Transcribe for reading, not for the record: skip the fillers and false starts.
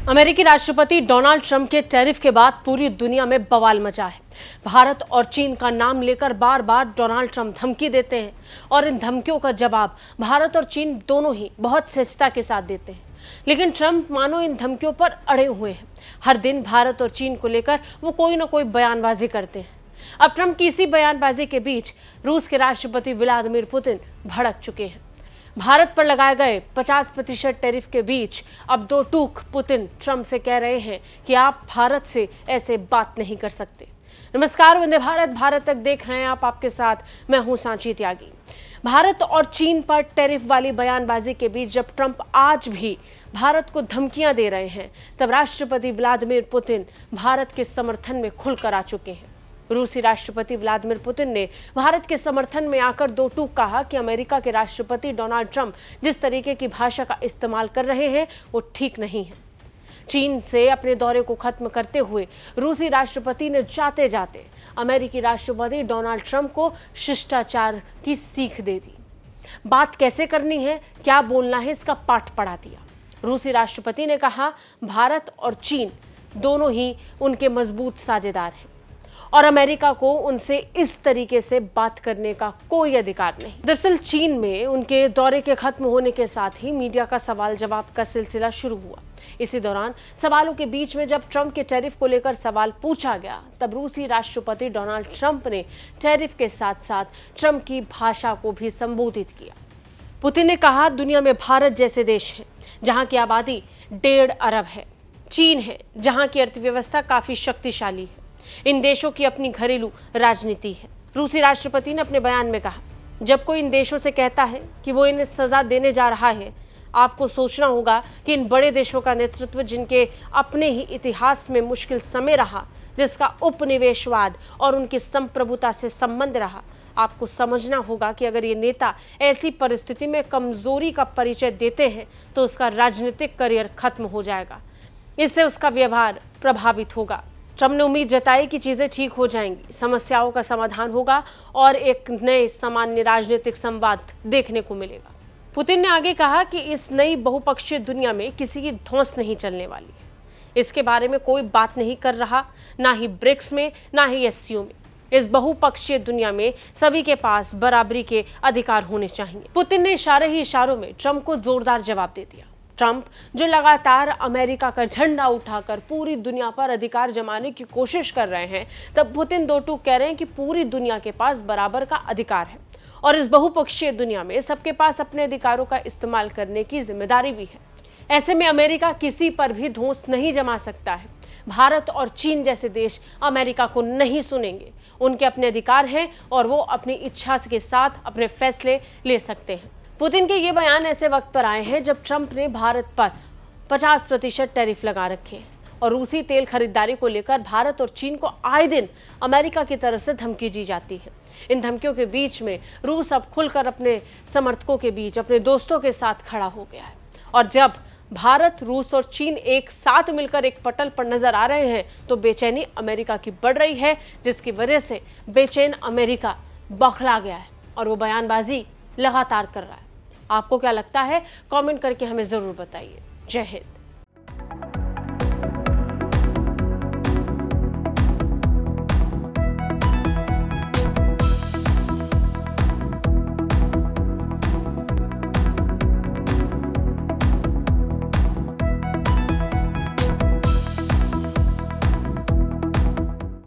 अमेरिकी राष्ट्रपति Donald Trump के टैरिफ के बाद पूरी दुनिया में बवाल मचा है। भारत और चीन का नाम लेकर बार बार डोनाल्ड ट्रंप धमकी देते हैं और इन धमकियों का जवाब भारत और चीन दोनों ही बहुत सहजता के साथ देते हैं। लेकिन ट्रंप मानो इन धमकियों पर अड़े हुए हैं। हर दिन भारत और चीन को लेकर वो कोई ना कोई बयानबाजी करते हैं। अब ट्रंप की इसी बयानबाजी के बीच रूस के राष्ट्रपति व्लादिमीर पुतिन भड़क चुके हैं। भारत पर लगाए गए 50% टैरिफ के बीच अब दो टूक पुतिन ट्रंप से कह रहे हैं कि आप भारत से ऐसे बात नहीं कर सकते। नमस्कार, वंदे भारत, भारत तक देख रहे हैं आप, आपके साथ मैं हूं सांची त्यागी। भारत और चीन पर टैरिफ वाली बयानबाजी के बीच जब ट्रंप आज भी भारत को धमकियां दे रहे हैं, तब राष्ट्रपति व्लादिमीर पुतिन भारत के समर्थन में खुलकर आ चुके हैं। रूसी राष्ट्रपति व्लादिमीर पुतिन ने भारत के समर्थन में आकर दो टूक कहा कि अमेरिका के राष्ट्रपति डोनाल्ड ट्रंप जिस तरीके की भाषा का इस्तेमाल कर रहे हैं वो ठीक नहीं है। चीन से अपने दौरे को खत्म करते हुए रूसी राष्ट्रपति ने जाते जाते अमेरिकी राष्ट्रपति डोनाल्ड ट्रंप को शिष्टाचार की सीख दे दी। बात कैसे करनी है, क्या बोलना है, इसका पाठ पढ़ा दिया। रूसी राष्ट्रपति ने कहा भारत और चीन दोनों ही उनके मजबूत साझेदार हैं और अमेरिका को उनसे इस तरीके से बात करने का कोई अधिकार नहीं। दरअसल चीन में उनके दौरे के खत्म होने के साथ ही मीडिया का सवाल जवाब का सिलसिला शुरू हुआ। इसी दौरान सवालों के बीच में जब ट्रंप के टैरिफ को लेकर सवाल पूछा गया, तब रूसी राष्ट्रपति डोनाल्ड ट्रंप ने टैरिफ के साथ साथ ट्रंप की भाषा को भी संबोधित किया। पुतिन ने कहा, दुनिया में भारत जैसे देश हैं जहां की आबादी 1.5 अरब है, चीन है जहां की अर्थव्यवस्था काफी शक्तिशाली है, इन देशों की अपनी घरेलू राजनीति है। रूसी राष्ट्रपति ने अपने बयान में कहा, जब कोई इन देशों से कहता है कि वो इन्हें सजा देने जा रहा है, आपको सोचना होगा कि इन बड़े देशों का नेतृत्व, जिनके अपने ही इतिहास में मुश्किल समय रहा, जिसका उपनिवेशवाद और उनकी संप्रभुता से संबंध रहा, आपको समझना होगा कि अगर ये नेता ऐसी परिस्थिति में कमजोरी का परिचय देते हैं तो उसका राजनीतिक करियर खत्म हो जाएगा, इससे उसका व्यवहार प्रभावित होगा। ट्रंप ने उम्मीद जताई कि चीजें ठीक हो जाएंगी, समस्याओं का समाधान होगा और एक नए सामान्य राजनीतिक संवाद देखने को मिलेगा। पुतिन ने आगे कहा कि इस नई बहुपक्षीय दुनिया में किसी की धौंस नहीं चलने वाली है। इसके बारे में कोई बात नहीं कर रहा, ना ही ब्रिक्स में, ना ही एससीओ में। इस बहुपक्षीय दुनिया में सभी के पास बराबरी के अधिकार होने चाहिए। पुतिन ने इशारे ही इशारों में ट्रंप को जोरदार जवाब दे दिया। ट्रंप जो लगातार अमेरिका का झंडा उठाकर पूरी दुनिया पर अधिकार जमाने की कोशिश कर रहे हैं, तब पुतिन दो टूक कह रहे हैं कि पूरी दुनिया के पास बराबर का अधिकार है और इस बहुपक्षीय दुनिया में सबके पास अपने अधिकारों का इस्तेमाल करने की जिम्मेदारी भी है। ऐसे में अमेरिका किसी पर भी धौंस नहीं जमा सकता है। भारत और चीन जैसे देश अमेरिका को नहीं सुनेंगे। उनके अपने अधिकार हैं और वो अपनी इच्छा के साथ अपने फैसले ले सकते हैं। पुतिन के ये बयान ऐसे वक्त पर आए हैं जब ट्रंप ने भारत पर 50% टैरिफ लगा रखे हैं और रूसी तेल खरीदारी को लेकर भारत और चीन को आए दिन अमेरिका की तरफ से धमकी दी जाती है। इन धमकियों के बीच में रूस अब खुलकर अपने समर्थकों के बीच, अपने दोस्तों के साथ खड़ा हो गया है और जब भारत, रूस और चीन एक साथ मिलकर एक पटल पर नजर आ रहे हैं तो बेचैनी अमेरिका की बढ़ रही है, जिसकी वजह से बेचैन अमेरिका बौखला गया है और वो बयानबाजी लगातार कर रहा है। आपको क्या लगता है, कमेंट करके हमें जरूर बताइए। जय हिंद।